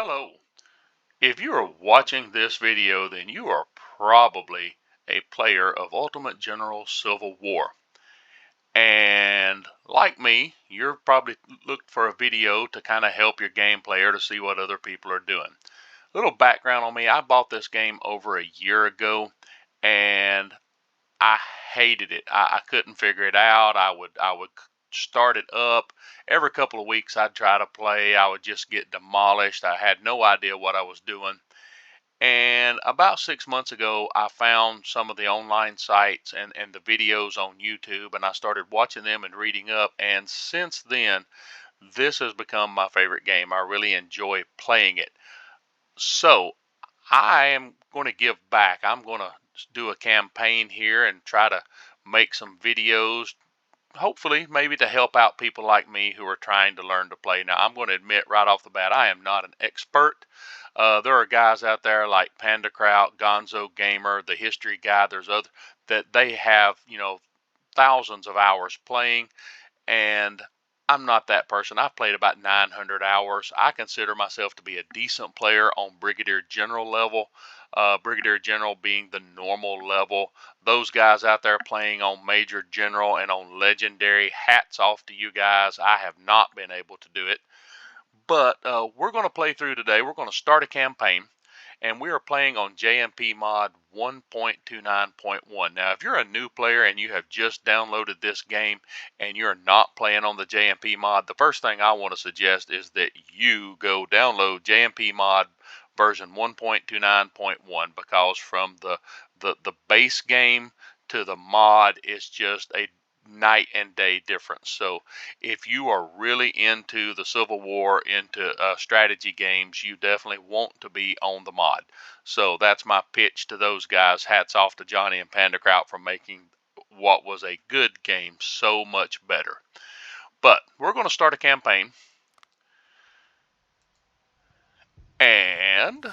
Hello. If you are watching this video, then you are probably a player of Ultimate General Civil War. And like me, you're probably looked for a video to kind of help your game player to see what other people are doing. Little background on me, I bought this game over a year ago and I hated it. I couldn't figure it out. I would start it up. Every couple of weeks I'd try to play. I would just get demolished. I had no idea what I was doing. And about 6 months ago, I found some of the online sites and the videos on YouTube, and I started watching them and reading up. And since then, this has become my favorite game. I really enjoy playing it. So I am going to give back. I'm going to do a campaign here and try to make some videos, hopefully maybe to help out people like me who are trying to learn to play. Now, I'm going to admit right off the bat, I am not an expert. There are guys out there like Panda Kraut, Gonzo Gamer, the History Guy. There's other that they have, thousands of hours playing, and I'm not that person. I've played about 900 hours. I consider myself to be a decent player on Brigadier General level. Brigadier General being the normal level. Those guys out there playing on Major General and on Legendary, hats off to you guys. I have not been able to do it. But we're going to play through today. We're going to start a campaign, and we are playing on J&P Mod 1.29.1. Now, if you're a new player and you have just downloaded this game and you're not playing on the J&P Mod, the first thing I want to suggest is that you go download J&P Mod version 1.29.1, because from the base game to the mod is just a night and day difference. So if you are really into the Civil War, into strategy games, you definitely want to be on the mod. So that's my pitch to those guys. Hats off to Johnny and Panda Kraut for making what was a good game so much better. But we're going to start a campaign, and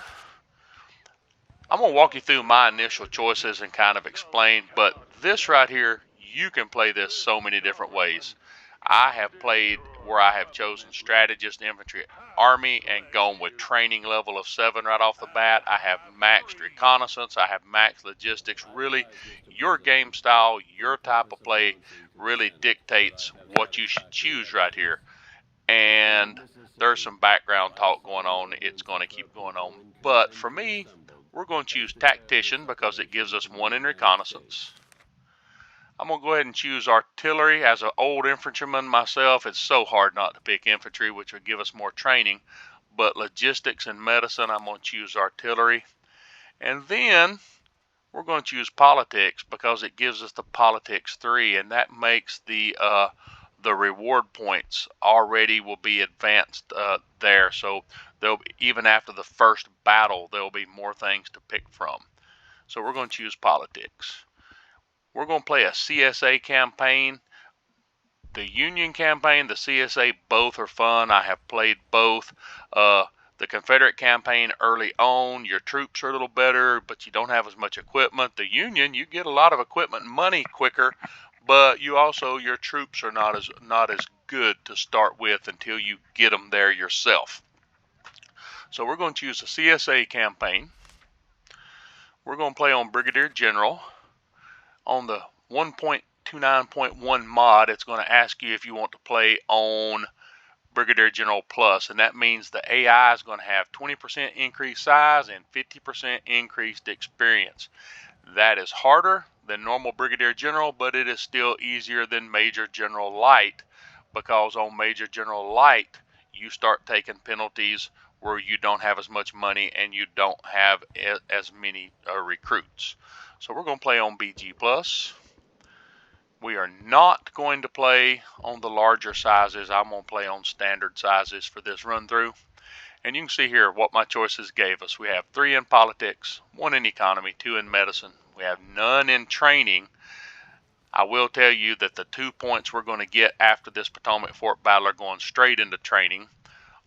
I'm going to walk you through my initial choices and kind of explain. But this right here, you can play this so many different ways. I have played where I have chosen strategist, infantry, army, and gone with training level of 7 right off the bat. I have maxed reconnaissance. I have maxed logistics. Really, your game style, your type of play really dictates what you should choose right here. And there's some background talk going on. It's going to keep going on. But for me, we're going to choose tactician because it gives us 1 in reconnaissance. I'm going to go ahead and choose artillery. As an old infantryman myself, it's so hard not to pick infantry, which would give us more training. But logistics and medicine, I'm going to choose artillery. And then we're going to choose politics because it gives us the politics 3, and that makes the reward points already will be advanced there. So there'll be, even after the first battle, there'll be more things to pick from. So we're going to choose politics. We're going to play a CSA campaign. The Union campaign, the CSA, both are fun. I have played both. The Confederate campaign early on, your troops are a little better, but you don't have as much equipment. The Union, you get a lot of equipment and money quicker, but you also, your troops are not as good to start with until you get them there yourself. So we're going to choose a CSA campaign. We're going to play on Brigadier General. On the 1.29.1 mod, it's going to ask you if you want to play on Brigadier General Plus, and that means the AI is going to have 20% increased size and 50% increased experience. That is harder than normal Brigadier General, but it is still easier than Major General Light, because on Major General Light you start taking penalties where you don't have as much money and you don't have as many recruits. So we're going to play on BG Plus. We are not going to play on the larger sizes. I'm going to play on standard sizes for this run through. And you can see here what my choices gave us. We have 3 in politics, 1 in economy, 2 in medicine. We have none in training. I will tell you that the 2 points we're going to get after this Potomac Fort battle are going straight into training.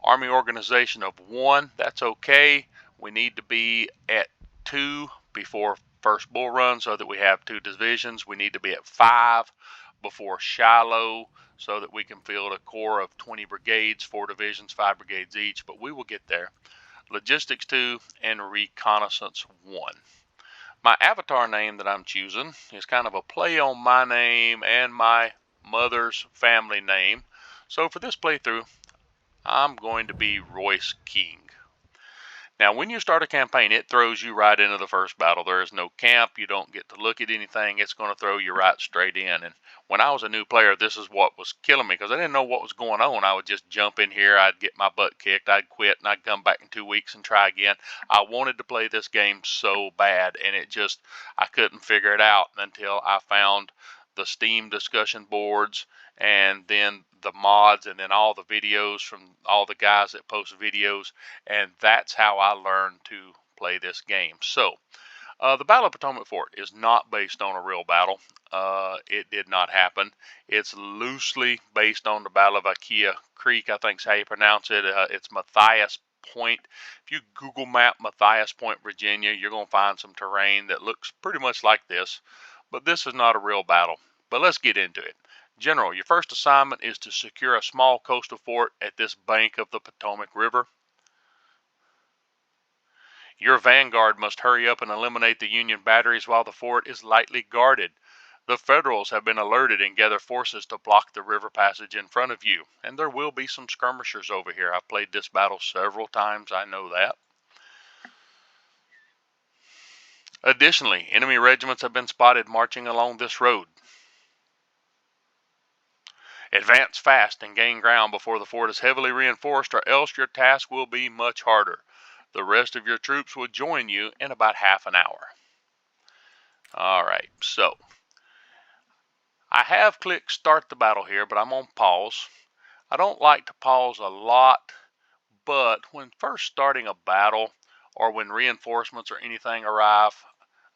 Army organization of 1, that's okay. We need to be at 2 before first bull run so that we have 2 divisions. We need to be at 5 before Shiloh so that we can field a corps of 20 brigades, 4 divisions, 5 brigades each, but we will get there. Logistics 2, and Reconnaissance 1. My avatar name that I'm choosing is kind of a play on my name and my mother's family name. So for this playthrough, I'm going to be Royce King. Now, when you start a campaign, it throws you right into the first battle. There is no camp. You don't get to look at anything. It's going to throw you right straight in. And when I was a new player, this is what was killing me because I didn't know what was going on. I would just jump in here. I'd get my butt kicked. I'd quit, and I'd come back in 2 weeks and try again. I wanted to play this game so bad, and I couldn't figure it out until I found the Steam discussion boards and then the mods and then all the videos from all the guys that post videos, and that's how I learned to play this game. So the Battle of Potomac Fort is not based on a real battle. It did not happen. It's loosely based on the Battle of Ikea Creek, I think is how you pronounce it. It's Matthias Point. If you Google map Matthias Point, Virginia, you're going to find some terrain that looks pretty much like this, but this is not a real battle. But let's get into it. General, your first assignment is to secure a small coastal fort at this bank of the Potomac River. Your vanguard must hurry up and eliminate the Union batteries while the fort is lightly guarded. The Federals have been alerted and gather forces to block the river passage in front of you, and there will be some skirmishers over here. I've played this battle several times, I know that. Additionally, enemy regiments have been spotted marching along this road. Advance fast and gain ground before the fort is heavily reinforced, or else your task will be much harder. The rest of your troops will join you in about half an hour. Alright, so I have clicked start the battle here, but I'm on pause. I don't like to pause a lot, but when first starting a battle or when reinforcements or anything arrive,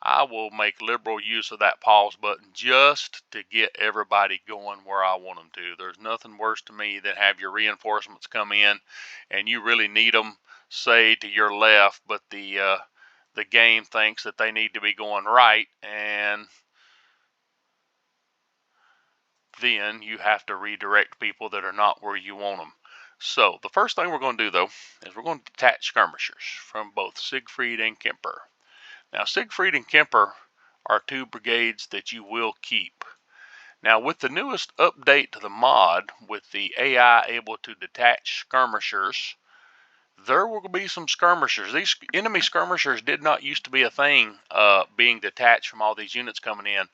I will make liberal use of that pause button just to get everybody going where I want them to. There's nothing worse to me than have your reinforcements come in and you really need them, say, to your left, but the game thinks that they need to be going right, and then you have to redirect people that are not where you want them. So the first thing we're going to do, though, is we're going to detach skirmishers from both Siegfried and Kemper. Now, Siegfried and Kemper are two brigades that you will keep. Now, with the newest update to the mod, with the AI able to detach skirmishers, there will be some skirmishers. These enemy skirmishers did not used to be a thing, being detached from all these units coming in,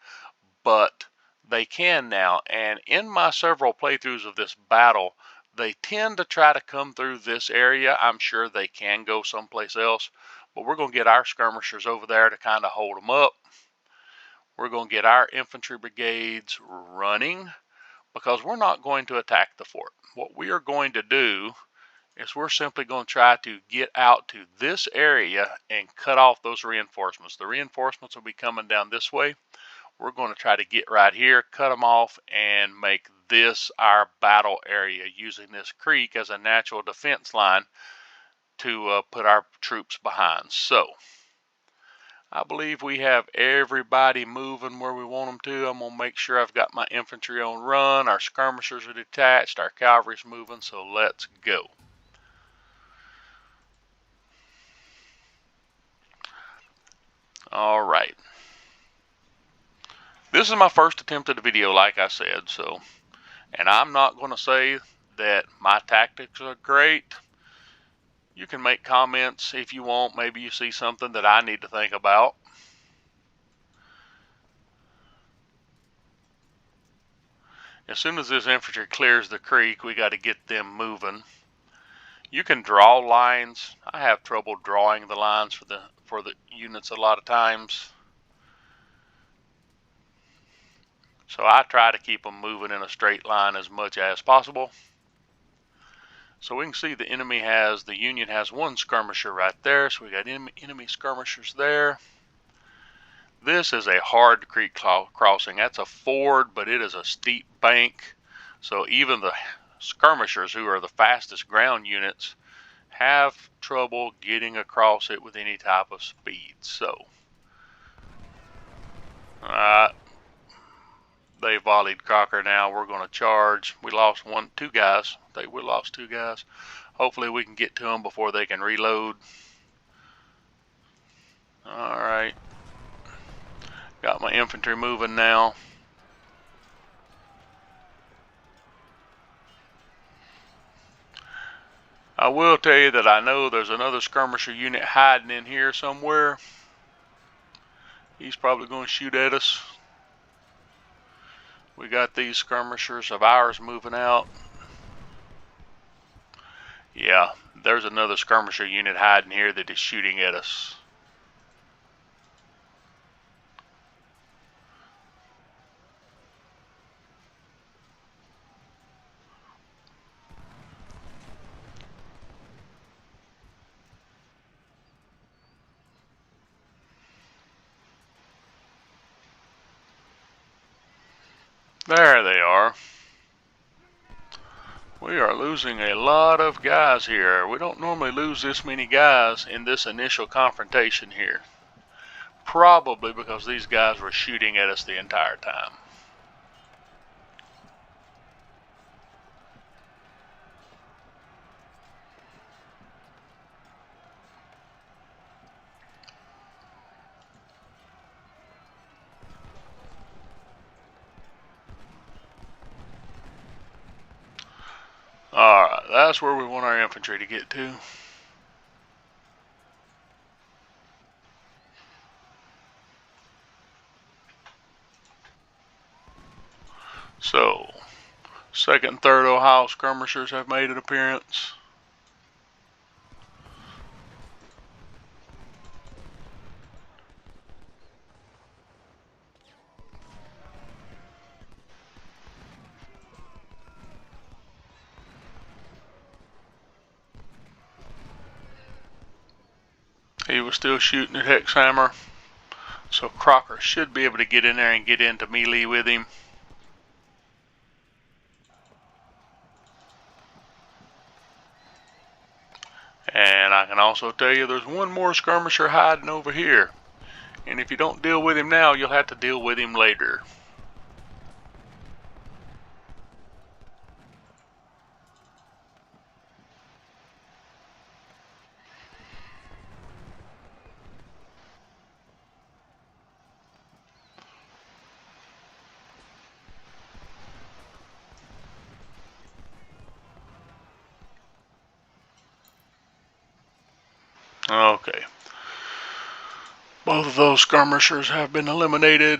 but they can now. And in my several playthroughs of this battle, they tend to try to come through this area. I'm sure they can go someplace else, but we're going to get our skirmishers over there to kind of hold them up. We're going to get our infantry brigades running because we're not going to attack the fort. What we are going to do is we're simply going to try to get out to this area and cut off those reinforcements. The reinforcements will be coming down this way. We're going to try to get right here, cut them off, and make this our battle area, using this creek as a natural defense line to put our troops behind. So I believe we have everybody moving where we want them to. I'm going to make sure I've got my infantry on run, our skirmishers are detached, our cavalry's moving, so let's go. Alright. This is my first attempt at a video, like I said, so, and I'm not going to say that my tactics are great. You can make comments if you want. Maybe you see something that I need to think about. As soon as this infantry clears the creek, we got to get them moving. You can draw lines. I have trouble drawing the lines for the units a lot of times. So I try to keep them moving in a straight line as much as possible. So we can see the Union has one skirmisher right there. So we got enemy skirmishers there. This is a hard creek crossing. That's a ford, but it is a steep bank. So even the skirmishers, who are the fastest ground units, have trouble getting across it with any type of speed. So They volleyed Crocker now. We're going to charge. We lost two guys. We lost two guys. Hopefully we can get to them before they can reload. Alright. Got my infantry moving now. I will tell you that I know there's another skirmisher unit hiding in here somewhere. He's probably going to shoot at us. We got these skirmishers of ours moving out. Yeah, there's another skirmisher unit hiding here that is shooting at us. There they are. We are losing a lot of guys here. We don't normally lose this many guys in this initial confrontation here. Probably because these guys were shooting at us the entire time. Alright, that's where we want our infantry to get to. So, 2nd and 3rd Ohio skirmishers have made an appearance. He was still shooting at Hexhammer. So Crocker should be able to get in there and get into melee with him. And I can also tell you there's one more skirmisher hiding over here. And if you don't deal with him now, you'll have to deal with him later. Okay. Both of those skirmishers have been eliminated.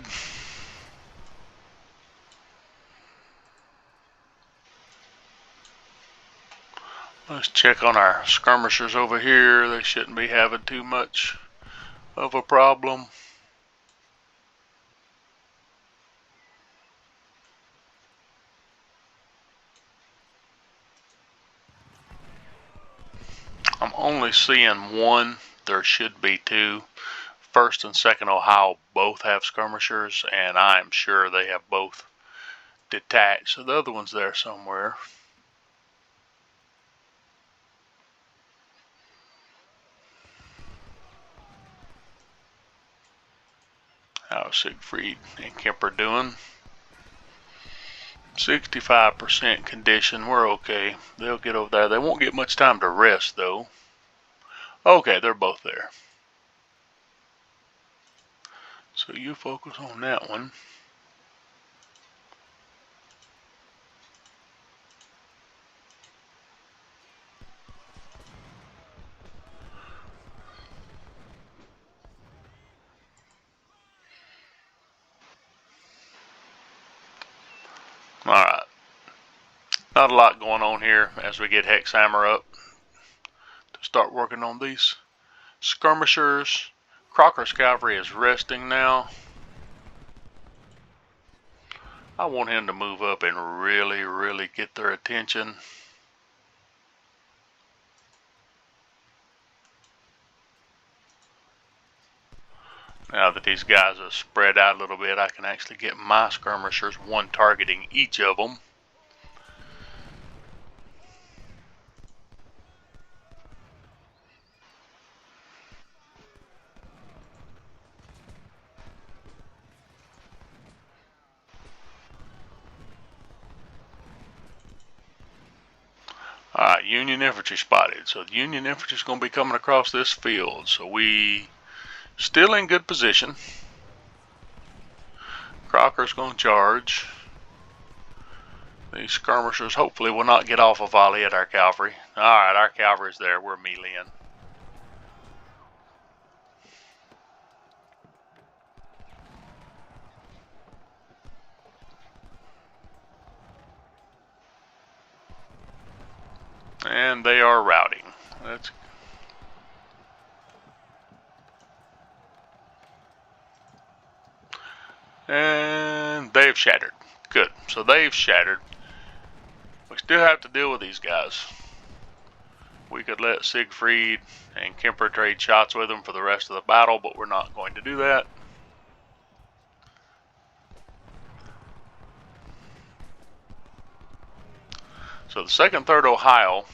Let's check on our skirmishers over here. They shouldn't be having too much of a problem. I'm only seeing one. There should be two. 1st and 2nd Ohio both have skirmishers, and I'm sure they have both detached. So the other one's there somewhere. How's Siegfried and Kemper doing? 65% condition. We're okay. They'll get over there. They won't get much time to rest, though. Okay, they're both there. So you focus on that one. Alright. Not a lot going on here as we get Hexhammer up to start working on these skirmishers. Crocker's cavalry is resting now. I want him to move up and really get their attention. Now that these guys are spread out a little bit, I can actually get my skirmishers, one targeting each of them. Union infantry spotted. So the Union infantry is going to be coming across this field. So we still in good position. Crocker's going to charge. These skirmishers hopefully will not get off a volley at our cavalry. Alright, our cavalry's there. We're meleeing. And they are routing. And they've shattered. Good. So they've shattered. We still have to deal with these guys. We could let Siegfried and Kemper trade shots with them for the rest of the battle, but we're not going to do that. So the 2nd, 3rd Ohio,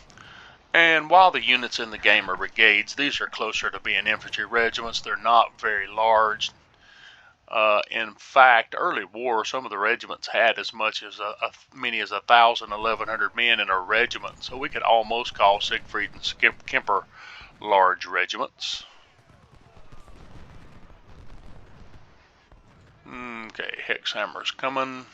and while the units in the game are brigades, these are closer to being infantry regiments. They're not very large. In fact, early war, some of the regiments had as much as many as 1,000, 1,100 men in a regiment. So we could almost call Siegfried and Kemper large regiments. Okay, Hexhammer's coming.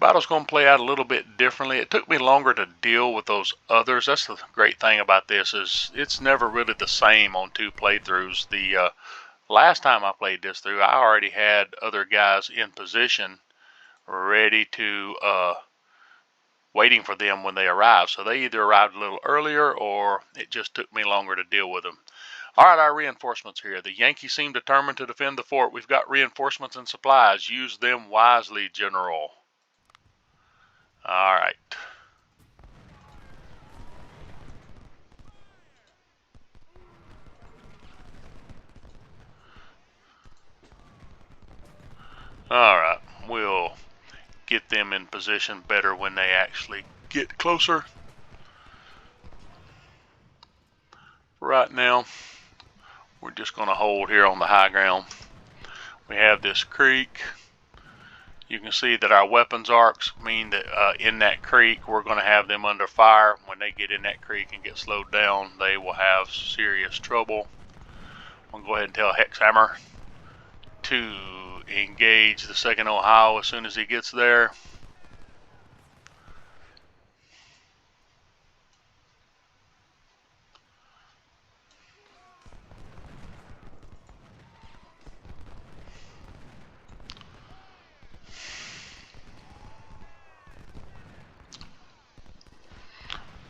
Battle's going to play out a little bit differently. It took me longer to deal with those others. That's the great thing about this, is it's never really the same on 2 playthroughs. The last time I played this through, I already had other guys in position ready to waiting for them when they arrived. So they either arrived a little earlier or it just took me longer to deal with them. Alright, our reinforcements are here. The Yankees seem determined to defend the fort. We've got reinforcements and supplies. Use them wisely, General. Alright. Alright, we'll get them in position better when they actually get closer. Right now, we're just going to hold here on the high ground. We have this creek. You can see that our weapons arcs mean that in that creek we're going to have them under fire. When they get in that creek and get slowed down, they will have serious trouble. I'm going to go ahead and tell Hexhammer to engage the 2nd Ohio as soon as he gets there.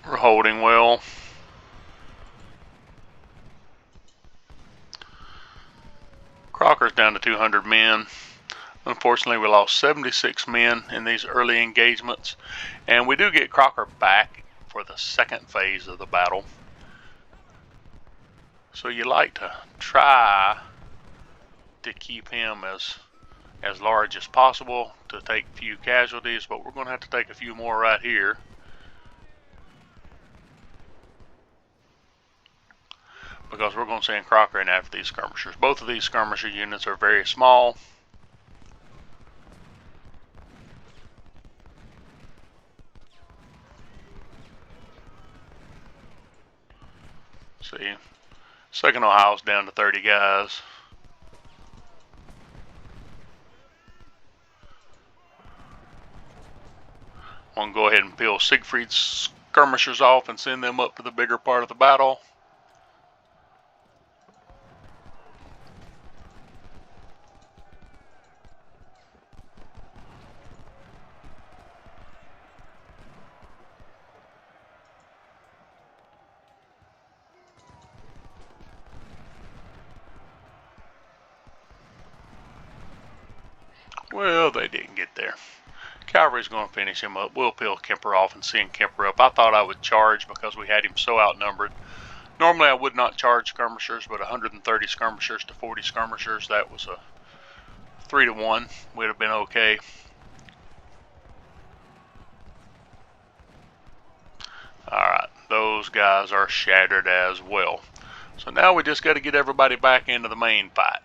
We're holding well. Crocker's down to 200 men. Unfortunately, we lost 76 men in these early engagements, and we do get Crocker back for the 2nd phase of the battle. So you like to try to keep him as large as possible to take few casualties, but we're going to have to take a few more right here. Because we're going to send Crocker in after these skirmishers. Both of these skirmisher units are very small. See, 2nd Ohio's down to 30 guys. I'm going to go ahead and peel Siegfried's skirmishers off and send them up to the bigger part of the battle. Well, they didn't get there. Cavalry's going to finish him up. We'll peel Kemper off and send Kemper up. I thought I would charge because we had him so outnumbered. Normally I would not charge skirmishers, but 130 skirmishers to 40 skirmishers, that was a 3-to-1. We'd have been okay. Alright, those guys are shattered as well. So now we just got to get everybody back into the main fight.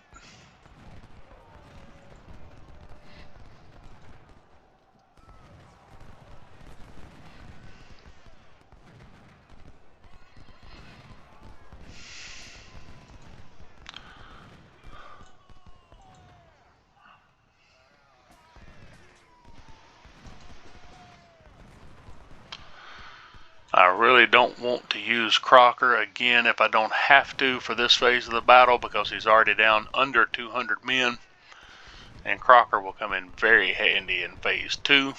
really don't want to use Crocker again if I don't have to for this phase of the battle, because he's already down under 200 men, and Crocker will come in very handy in phase 2.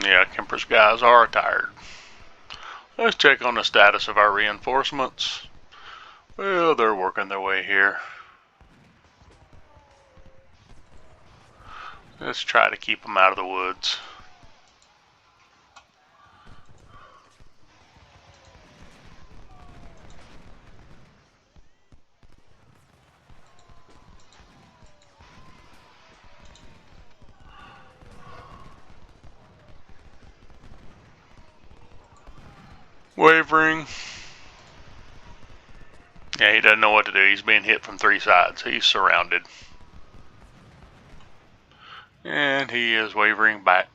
Yeah, Kemper's guys are tired. Let's check on the status of our reinforcements. Well, they're working their way here. Let's try to keep them out of the woods. Wavering. Yeah, he doesn't know what to do. He's being hit from 3 sides. He's surrounded. And he is wavering back.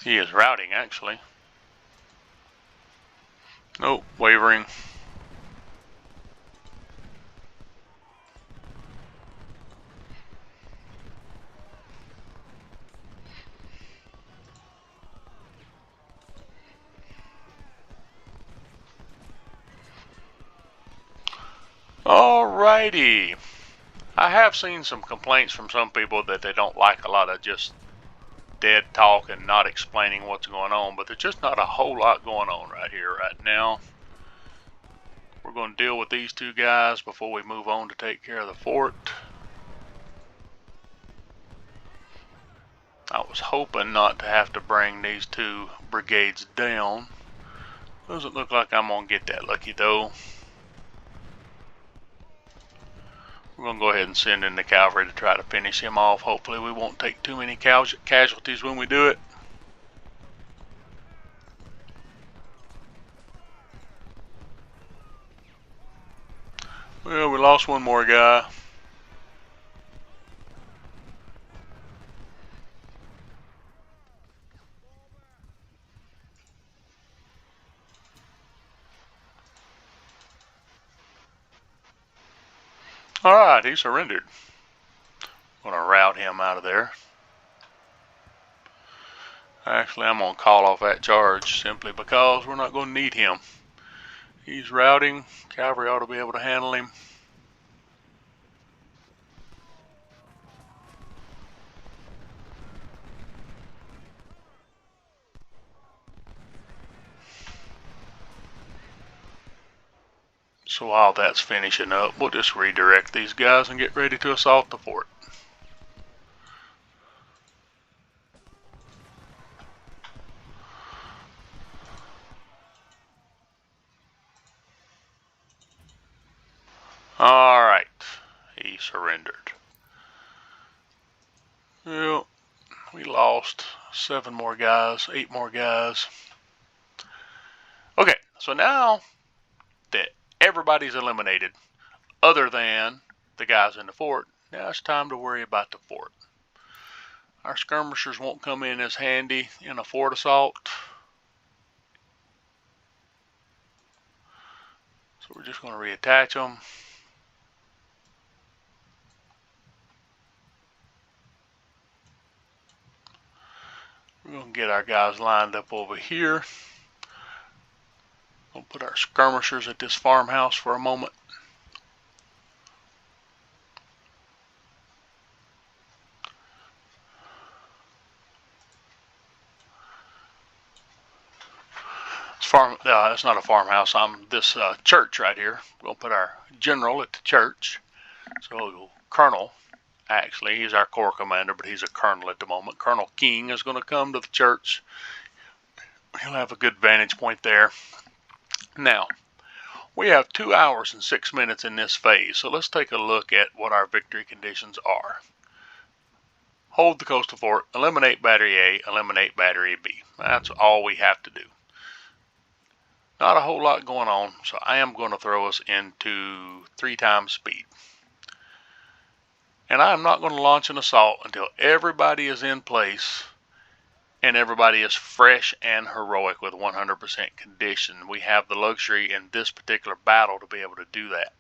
He is routing, actually. Nope, wavering. Alrighty. I have seen some complaints from some people that they don't like a lot of just dead talk and not explaining what's going on, but there's just not a whole lot going on right here, right now. We're going to deal with these 2 guys before we move on to take care of the fort. I was hoping not to have to bring these 2 brigades down. Doesn't look like I'm going to get that lucky though. We're going to go ahead and send in the cavalry to try to finish him off. Hopefully we won't take too many casualties when we do it. Well, we lost one more guy. Alright, he surrendered. I'm going to rout him out of there. Actually, I'm going to call off that charge simply because we're not going to need him. He's routing. Cavalry ought to be able to handle him. So while that's finishing up, we'll just redirect these guys and get ready to assault the fort. Alright, he surrendered. Well, we lost 7 more guys, 8 more guys. Okay, so now that everybody's eliminated other than the guys in the fort, now it's time to worry about the fort. Our skirmishers won't come in as handy in a fort assault. So we're just going to reattach them. We're going to get our guys lined up over here. We'll put our skirmishers at this farmhouse for a moment. It's not a farmhouse. This church right here. We'll put our general at the church. So Colonel, actually, he's our corps commander, but he's a colonel at the moment. Colonel King is going to come to the church. He'll have a good vantage point there. Now, we have 2 hours and 6 minutes in this phase, so let's take a look at what our victory conditions are. hold the coastal fort, eliminate battery A, eliminate battery B. That's all we have to do. Not a whole lot going on, so I am going to throw us into 3 times speed. And I am not going to launch an assault until everybody is in place and everybody is fresh and heroic with 100% condition. We have the luxury in this particular battle to be able to do that.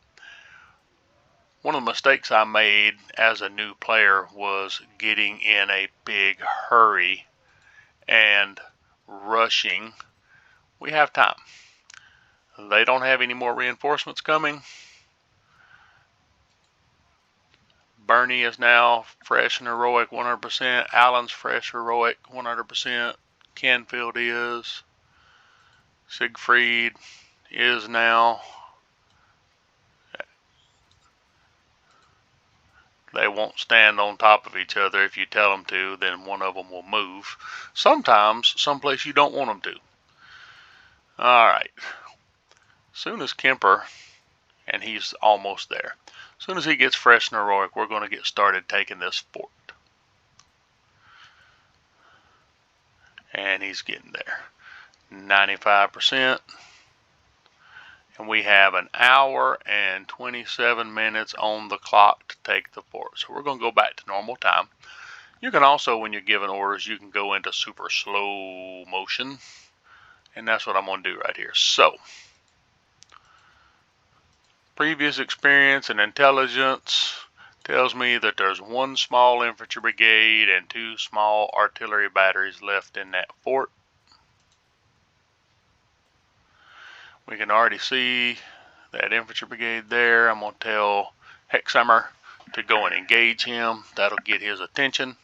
One of the mistakes I made as a new player was getting in a big hurry and rushing. We have time. They don't have any more reinforcements coming. Bernie is now fresh and heroic 100%. Allen's fresh, heroic 100%. Canfield is. Siegfried is now. They won't stand on top of each other. If you tell them to, then one of them will move. Sometimes, someplace you don't want them to. Alright. Soon as Kemper, and he's almost there. As soon as he gets fresh and heroic, we're going to get started taking this fort. And he's getting there. 95%. And we have an hour and 27 minutes on the clock to take the fort. So we're going to go back to normal time. You can also, when you're giving orders, you can go into super slow motion. And that's what I'm going to do right here. So, previous experience and intelligence tells me that there's 1 small infantry brigade and 2 small artillery batteries left in that fort. We can already see that infantry brigade there. I'm going to tell Hexhammer to go and engage him. That'll get his attention.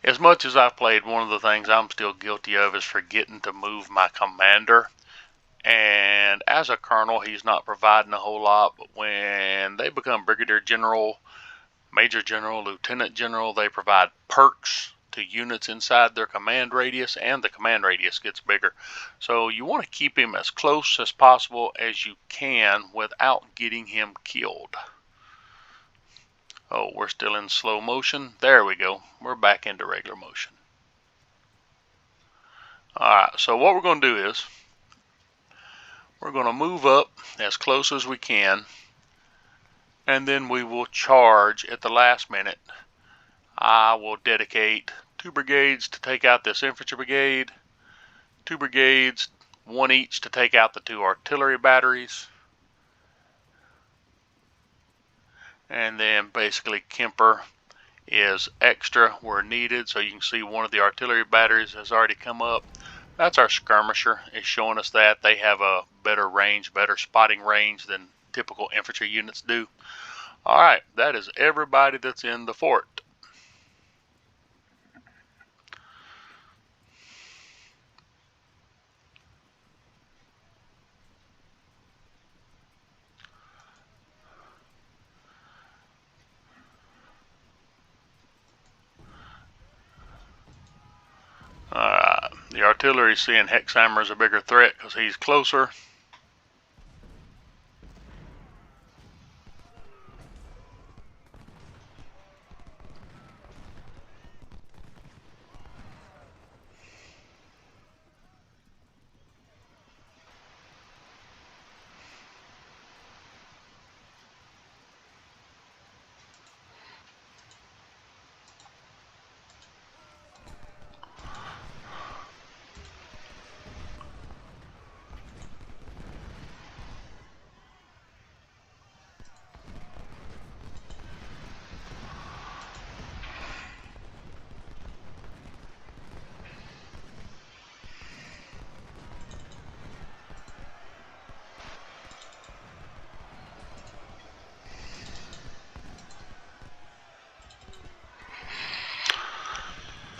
As much as I've played, one of the things I'm still guilty of is forgetting to move my commander. And as a colonel, he's not providing a whole lot. But when they become Brigadier General, Major General, Lieutenant General, they provide perks to units inside their command radius, and the command radius gets bigger. So you want to keep him as close as possible as you can without getting him killed. Oh, we're still in slow motion. There we go. We're back into regular motion. Alright, so what we're going to do is we're going to move up as close as we can, and then we will charge at the last minute. I will dedicate 2 brigades to take out this infantry brigade, 2 brigades, 1 each to take out the 2 artillery batteries, and then basically Kemper is extra where needed. So you can see one of the artillery batteries has already come up. That's our skirmisher. It's showing us that they have a better range, better spotting range than typical infantry units do. Alright, that is everybody that's in the fort. The artillery seeing Hexhammer is a bigger threat because he's closer.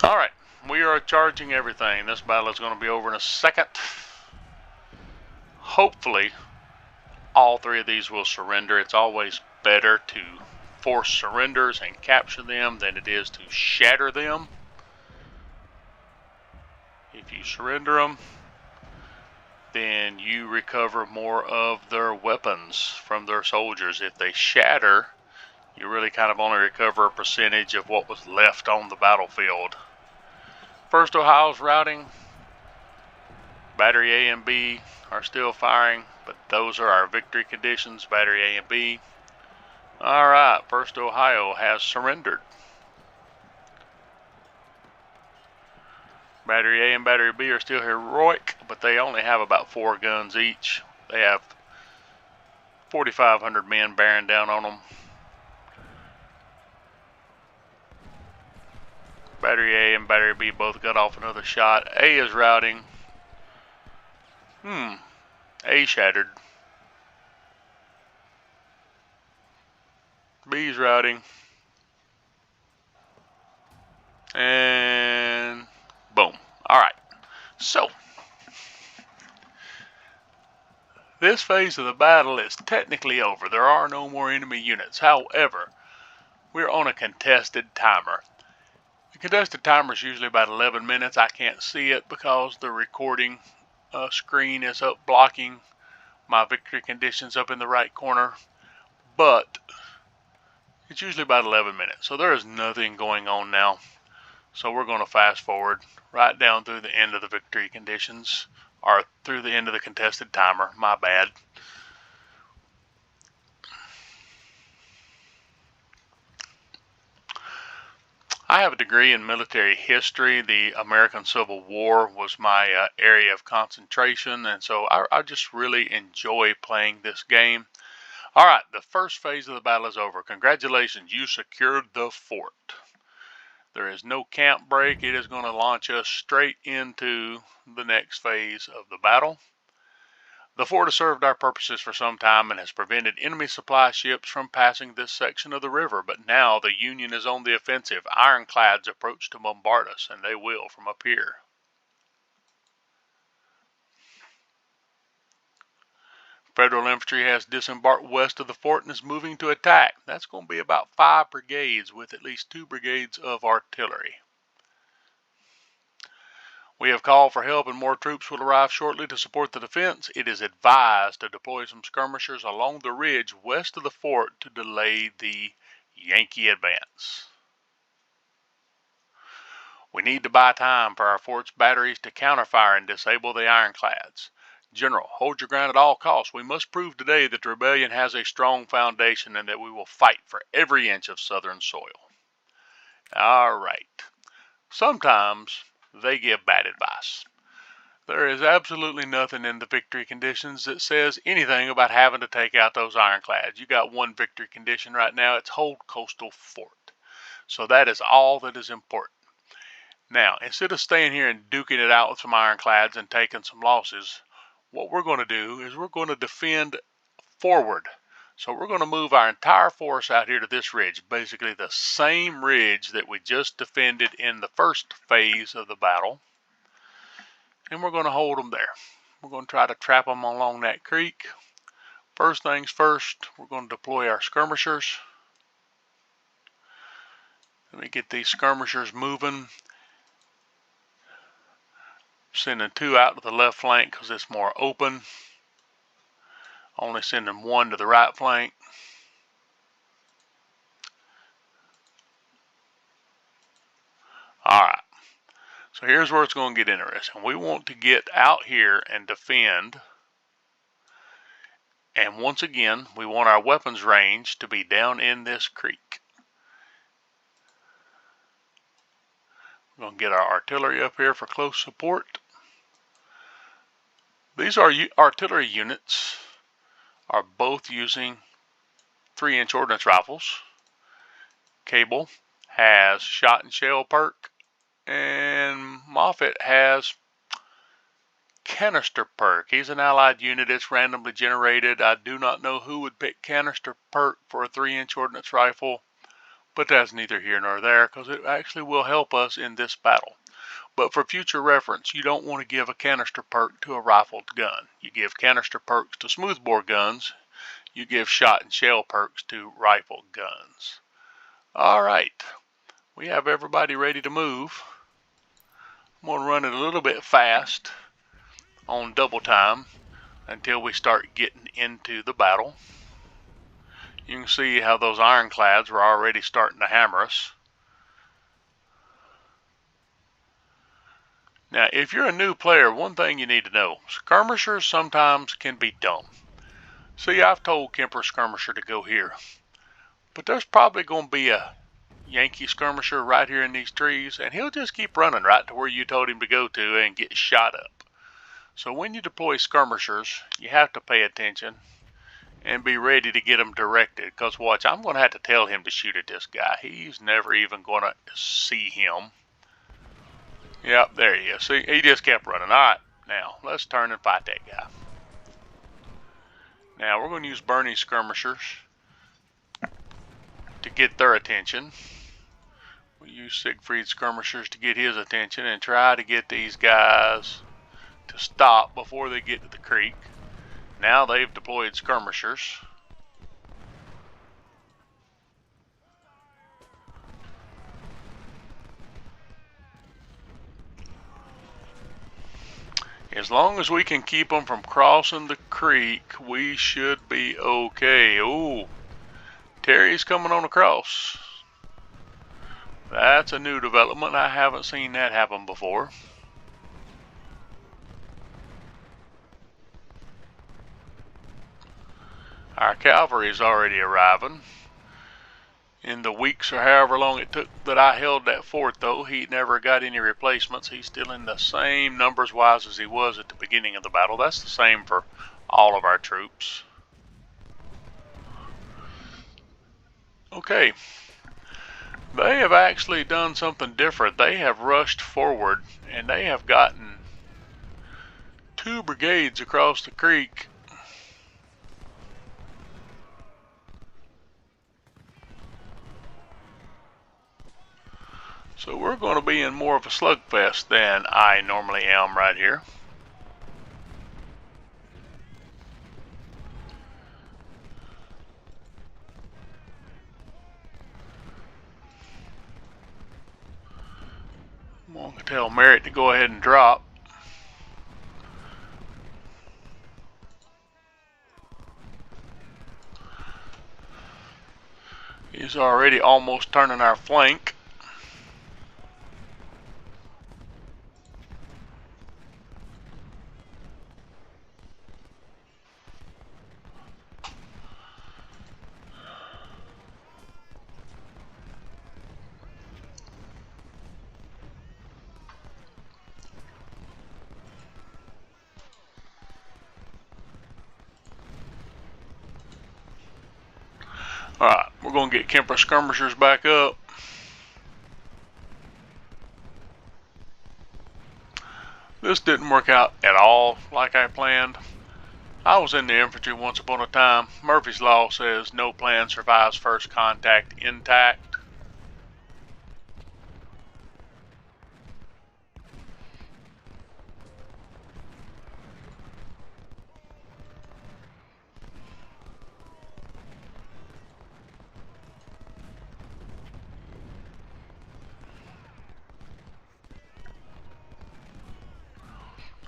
Alright, we are charging everything. This battle is going to be over in a second. Hopefully, all 3 of these will surrender. It's always better to force surrenders and capture them than it is to shatter them. If you surrender them, then you recover more of their weapons from their soldiers. If they shatter, you really kind of only recover a percentage of what was left on the battlefield. 1st Ohio's routing. Battery A and B are still firing, but those are our victory conditions, Battery A and B. Alright, 1st Ohio has surrendered. Battery A and Battery B are still heroic, but they only have about 4 guns each. They have 4,500 men bearing down on them. Battery A and Battery B both got off another shot. A is routing. A shattered. B's routing. And boom. Alright. So, this phase of the battle is technically over. There are no more enemy units. However, we're on a contested timer. The contested timer is usually about 11 minutes. I can't see it because the recording screen is up blocking my victory conditions up in the right corner. But it's usually about 11 minutes. So there is nothing going on now. So we're going to fast forward right down through the end of the victory conditions, or through the end of the contested timer. My bad. I have a degree in military history. The American Civil War was my area of concentration, and so I just really enjoy playing this game. Alright, the first phase of the battle is over. Congratulations, you secured the fort. There is no camp break. It is going to launch us straight into the next phase of the battle. The fort has served our purposes for some time and has prevented enemy supply ships from passing this section of the river, but now the Union is on the offensive. Ironclads approach to bombard us, and they will from up here. Federal infantry has disembarked west of the fort and is moving to attack. That's going to be about 5 brigades with at least 2 brigades of artillery. We have called for help and more troops will arrive shortly to support the defense. It is advised to deploy some skirmishers along the ridge west of the fort to delay the Yankee advance. We need to buy time for our fort's batteries to counterfire and disable the ironclads. General, hold your ground at all costs. We must prove today that the rebellion has a strong foundation and that we will fight for every inch of southern soil. All right. Sometimes they give bad advice. There is absolutely nothing in the victory conditions that says anything about having to take out those ironclads. You got one victory condition right now. It's hold coastal fort. So that is all that is important. Now, instead of staying here and duking it out with some ironclads and taking some losses, what we're going to do is we're going to defend forward. So we're going to move our entire force out here to this ridge, basically the same ridge that we just defended in the first phase of the battle. And we're going to hold them there. We're going to try to trap them along that creek. First things first, we're going to deploy our skirmishers. Let me get these skirmishers moving. Sending 2 out to the left flank because it's more open. Only sending 1 to the right flank. Alright. So here's where it's going to get interesting. We want to get out here and defend. And once again, we want our weapons range to be down in this creek. We're going to get our artillery up here for close support. These are artillery units are both using 3-inch ordnance rifles. Cable has shot and shell perk, and Moffett has canister perk. He's an allied unit. It's randomly generated. I do not know who would pick canister perk for a 3-inch ordnance rifle, but that's neither here nor there because it actually will help us in this battle. But for future reference, you don't want to give a canister perk to a rifled gun. You give canister perks to smoothbore guns. You give shot and shell perks to rifled guns. Alright, we have everybody ready to move. I'm going to run it a little bit fast. on double time until we start getting into the battle. You can see how those ironclads were already starting to hammer us. Now, if you're a new player, one thing you need to know, skirmishers sometimes can be dumb. See, I've told Kemper Skirmisher to go here, but there's probably going to be a Yankee skirmisher right here in these trees, and he'll just keep running right to where you told him to go to and get shot up. So when you deploy skirmishers, you have to pay attention and be ready to get them directed, because watch, I'm going to have to tell him to shoot at this guy. He's never even going to see him. Yep, there he is. See, he just kept running. Alright, now let's turn and fight that guy. Now we're going to use Bernie skirmishers to get their attention. We'll use Siegfried skirmishers to get his attention and try to get these guys to stop before they get to the creek. Now they've deployed skirmishers. As long as we can keep them from crossing the creek, we should be okay. Ooh, Terry's coming on across. That's a new development. I haven't seen that happen before. Our cavalry is already arriving. In the weeks or however long it took that I held that fort, though, he never got any replacements. He's still in the same numbers wise as he was at the beginning of the battle. That's the same for all of our troops. Okay. They have actually done something different. They have rushed forward, and they have gotten 2 brigades across the creek. So we're going to be in more of a slugfest than I normally am right here. I'm going to tell Merritt to go ahead and drop. He's already almost turning our flank. Alright, we're going to get Kemper skirmishers back up. This didn't work out at all like I planned. I was in the infantry once upon a time. Murphy's Law says no plan survives first contact intact.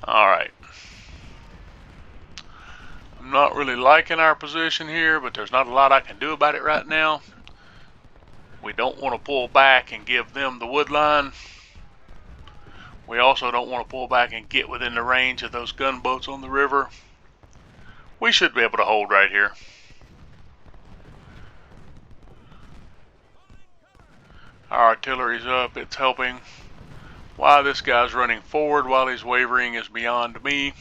Alright. I'm not really liking our position here, but there's not a lot I can do about it right now. We don't want to pull back and give them the wood line. We also don't want to pull back and get within the range of those gunboats on the river. We should be able to hold right here. Our artillery's up, it's helping. Why this guy's running forward while he's wavering is beyond me.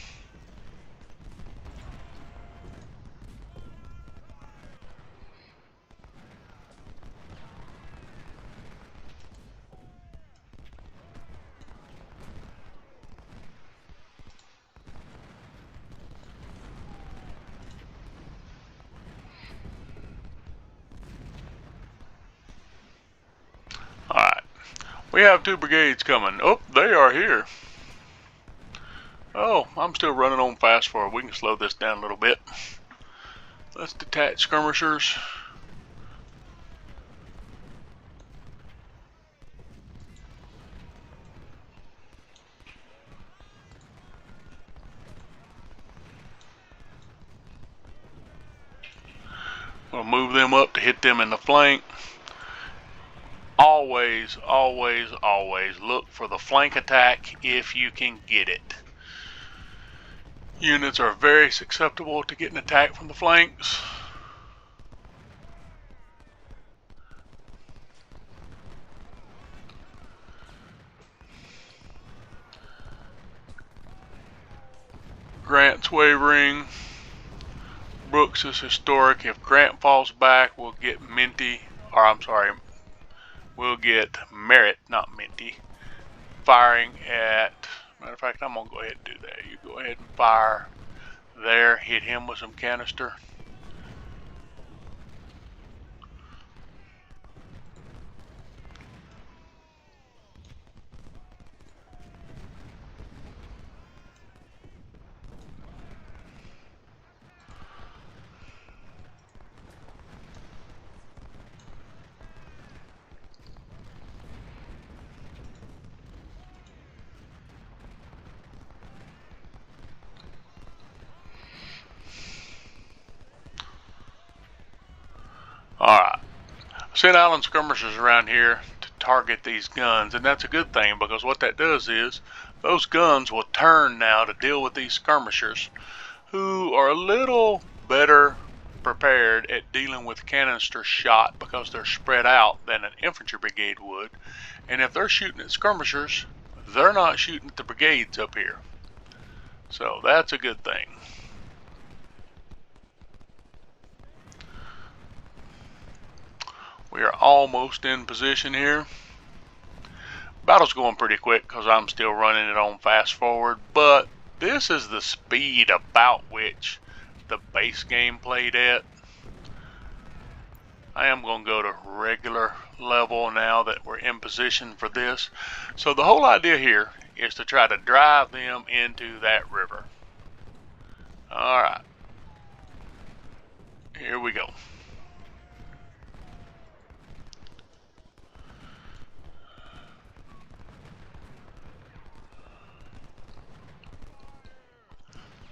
Alright. We have 2 brigades coming. Oh, they are here. Oh, I'm still running on fast forward. We can slow this down a little bit. Let's detach skirmishers. We'll move them up to hit them in the flank. Always, always, always look for the flank attack if you can get it. Units are very susceptible to getting attacked from the flanks. Grant's wavering. Brooks is historic. If Grant falls back, we'll get Minty, or I'm sorry, we'll get Merritt, not Minty, firing at, matter of fact, I'm going to go ahead and do that. You go ahead and fire there, hit him with some canister. Alright, send island skirmishers around here to target these guns, and that's a good thing because what that does is those guns will turn now to deal with these skirmishers who are a little better prepared at dealing with canister shot because they're spread out than an infantry brigade would. And if they're shooting at skirmishers, they're not shooting at the brigades up here. So that's a good thing. We are almost in position here. Battle's going pretty quick because I'm still running it on fast forward, but this is the speed about which the base game played at. I am going to go to regular level now that we're in position for this. So the whole idea here is to try to drive them into that river. Alright. Here we go.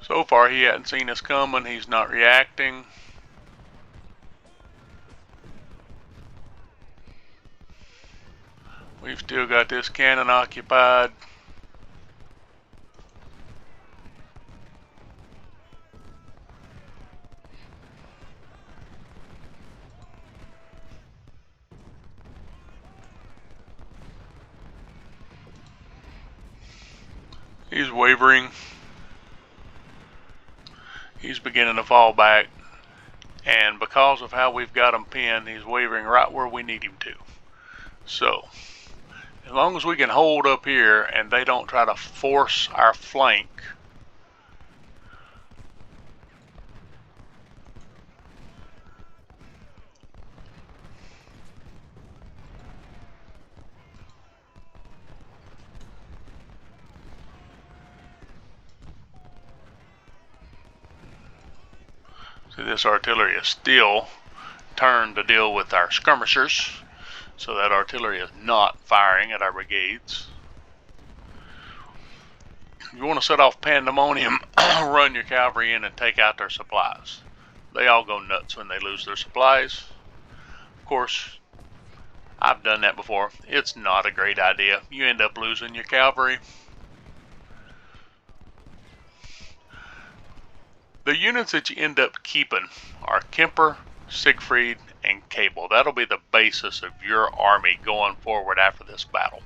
So far he hadn't seen us coming, he's not reacting. We've still got this cannon occupied. He's wavering. He's beginning to fall back, and because of how we've got him pinned, he's wavering right where we need him to. So as long as we can hold up here and they don't try to force our flank, see, this artillery is still turned to deal with our skirmishers, so that artillery is not firing at our brigades. If you want to set off pandemonium, run your cavalry in and take out their supplies. They all go nuts when they lose their supplies. Of course, I've done that before. It's not a great idea. You end up losing your cavalry. The units that you end up keeping are Kemper, Siegfried, and Cable. That'll be the basis of your army going forward after this battle.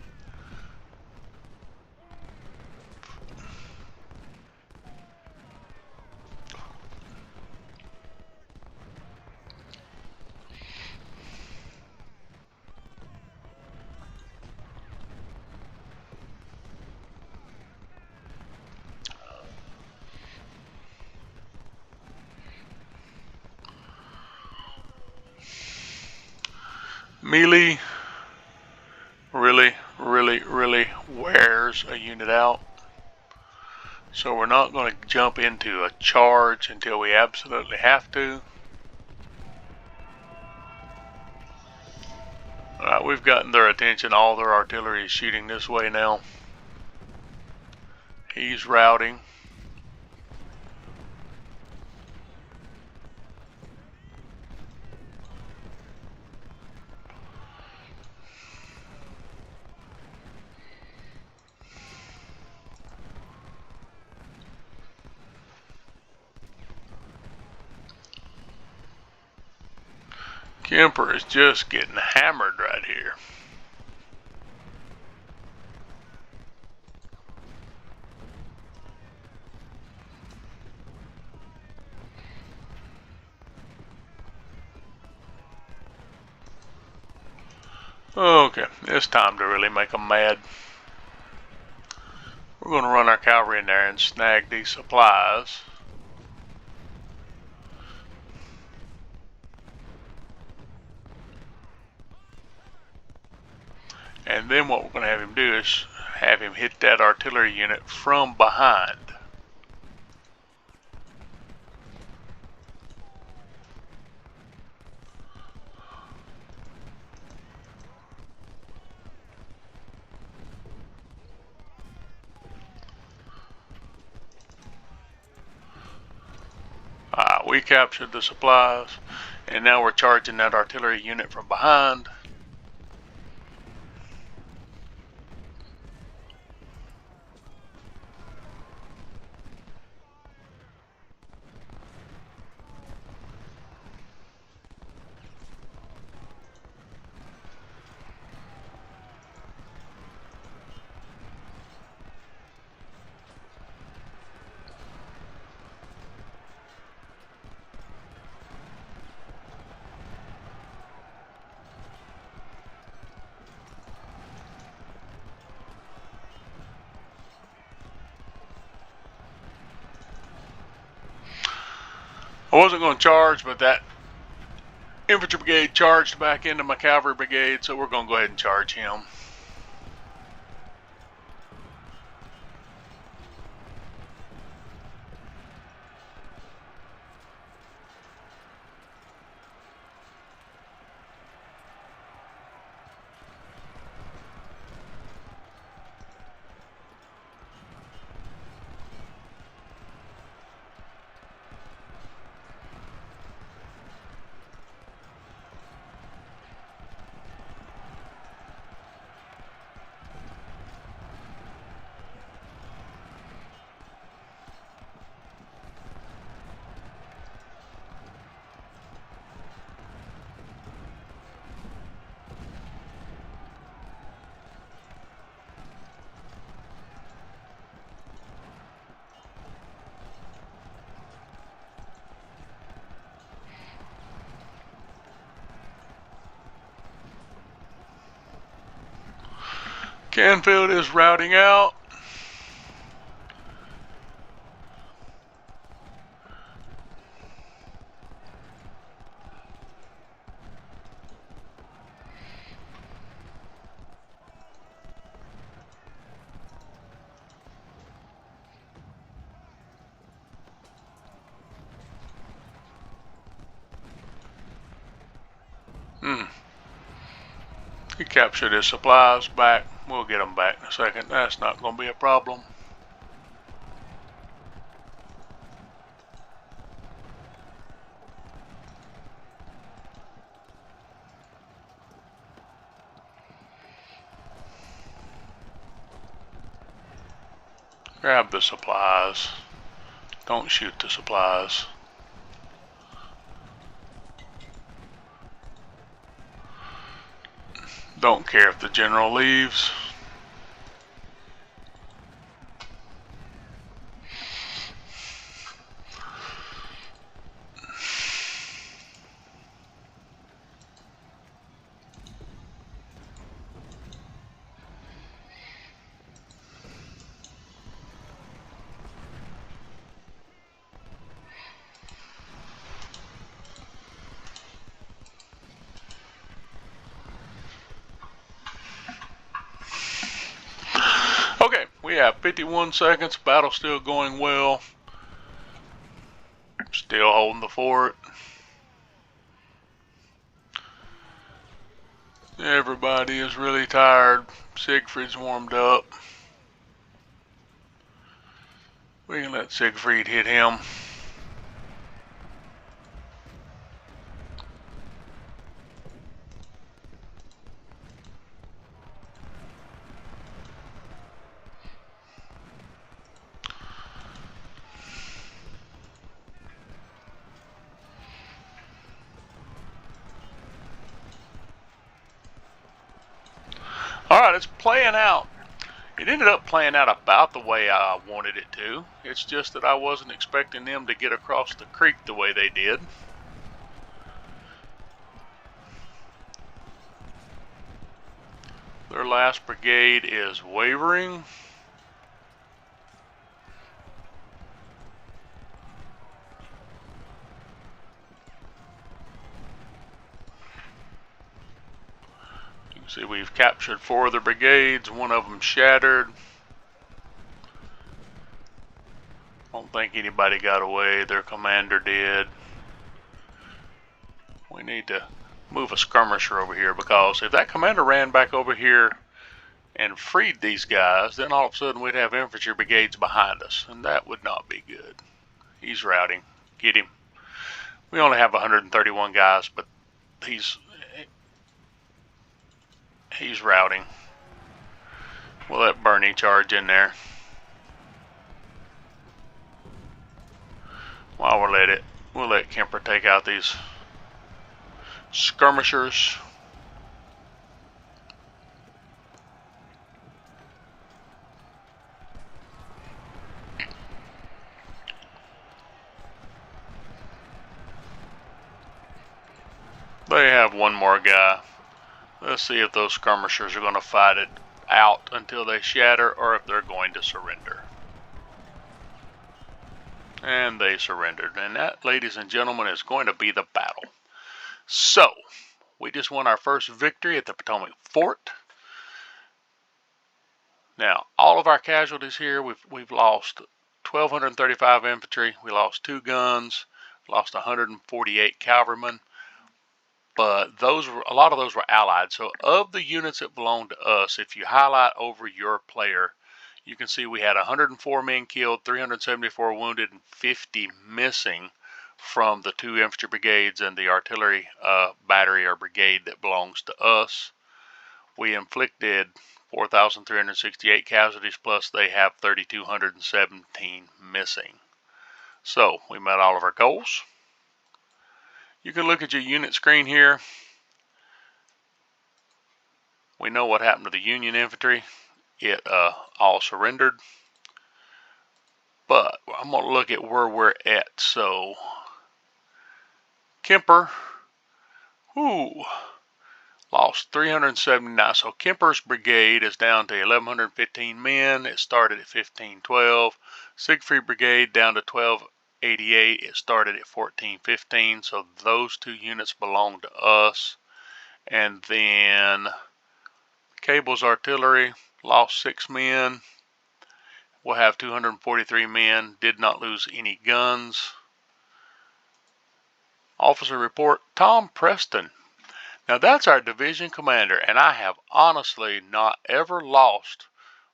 Melee really wears a unit out. So we're not going to jump into a charge until we absolutely have to. Alright, we've gotten their attention. All their artillery is shooting this way now. He's routing. Kemper is just getting hammered right here. Okay, it's time to really make them mad. We're going to run our cavalry in there and snag these supplies. And then what we're going to have him do is have him hit that artillery unit from behind. We captured the supplies, and now we're charging that artillery unit from behind. I wasn't going to charge, but that infantry brigade charged back into my cavalry brigade, so we're going to go ahead and charge him. Canfield is routing out. He captured his supplies back. We'll get them back in a second. That's not going to be a problem. Grab the supplies. Don't shoot the supplies. Don't care if the general leaves. Okay, we have 51 seconds. Battle still going well. Still holding the fort. Everybody is really tired. Siegfried's warmed up. We can let Siegfried hit him. Alright, it's playing out. It ended up playing out about the way I wanted it to. It's just that I wasn't expecting them to get across the creek the way they did. Their last brigade is wavering. You can see we've captured 4 of the brigades, 1 of them shattered. I don't think anybody got away. Their commander did. We need to move a skirmisher over here, because if that commander ran back over here and freed these guys, then all of a sudden we'd have infantry brigades behind us, and that would not be good. He's routing. Get him. We only have 131 guys, but he's routing. We'll let Bernie charge in there. While we'll let Kemper take out these skirmishers. They have 1 more guy. Let's see if those skirmishers are going to fight it out until they shatter, or if they're going to surrender. And they surrendered. And that, ladies and gentlemen, is going to be the battle. So, we just won our first victory at the Potomac Fort. Now, all of our casualties here, we've lost 1,235 infantry. We lost 2 guns, lost 148 cavalrymen. But a lot of those were allied. So of the units that belonged to us, if you highlight over your player, you can see we had 104 men killed, 374 wounded, and 50 missing from the 2 infantry brigades and the artillery battery or brigade that belongs to us. We inflicted 4,368 casualties, plus they have 3,217 missing. So we met all of our goals. You can look at your unit screen here. We know what happened to the Union infantry. It all surrendered. But I'm going to look at where we're at. So, Kemper, lost 379. So Kemper's brigade is down to 1,115 men. It started at 1,512. Siegfried brigade down to 1,288. It started at 1,415. So those 2 units belong to us. And then Cable's artillery lost 6 men. We'll have 243 men. Did not lose any guns. Officer report, Tom Preston. Now that's our division commander, and I have honestly not ever lost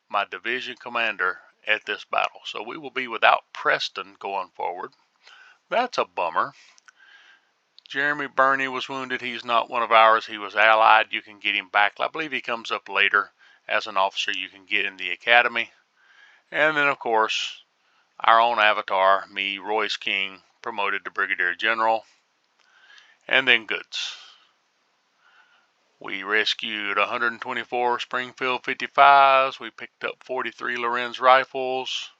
my division commander at this battle. So we will be without Preston going forward. That's a bummer. Jeremy Burney was wounded. He's not one of ours. He was allied. You can get him back. I believe he comes up later as an officer you can get in the academy. And then, of course, our own avatar, me, Royce King, promoted to Brigadier General. And then goods. We rescued 124 Springfield 55s. We picked up 43 Lorenz rifles,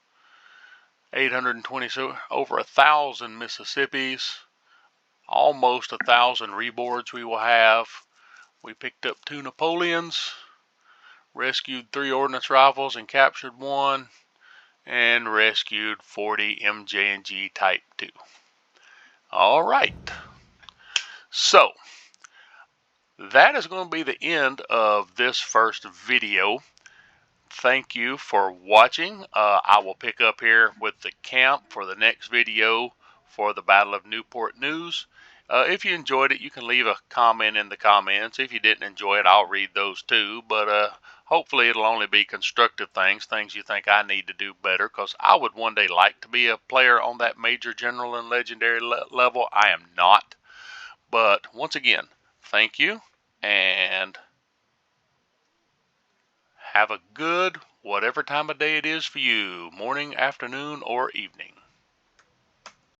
820, over 1,000 Mississippis, almost 1,000 reboards we will have. We picked up 2 Napoleons, rescued 3 ordnance rifles and captured 1, and rescued 40 MJ&G Type 2. All right. So, that is going to be the end of this first video. Thank you for watching. I will pick up here with the camp for the next video for the Battle of Newport News. If you enjoyed it, you can leave a comment in the comments. If you didn't enjoy it, I'll read those too. But hopefully it'll only be constructive things you think I need to do better, because I would one day like to be a player on that Major General and Legendary level. I am not. But once again, thank you, and have a good whatever time of day it is for you, morning, afternoon, or evening.